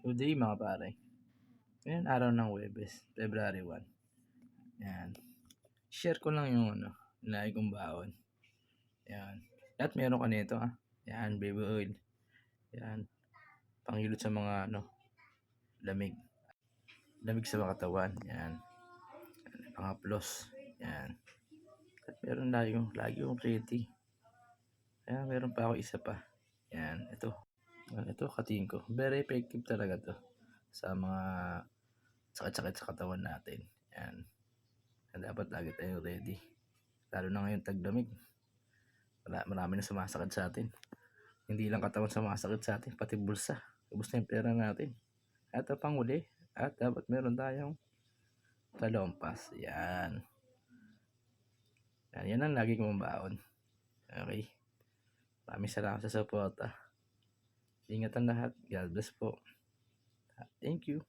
Good day mga pare. Ngayon araw ng Huwebes, February 1. Yan. Share ko lang yung nilagay kong baon. Yan. At meron ka nito Yan, baby oil. Yan. Panghilot sa mga lamig. Lamig sa mga katawan. Yan. Pang-haplos. Yan. At meron lagi yung ready. Kaya meron pa ako isa pa. Yan. Ito katingin ko. Very effective talaga to sa mga sakit-sakit sa katawan natin. Yan. Dapat lagi tayong ready. Lalo na ngayon taglamig. Marami na sumasakit sa atin. Hindi lang katawan sumasakit sa atin, pati bulsa. Ubus na yung pera natin. At panghuli, at dapat meron tayong talompas. Yan. Yan ang lagi kong baon. Okay. Maraming salamat sa suporta. Ingat ang lahat. God bless po. Thank you.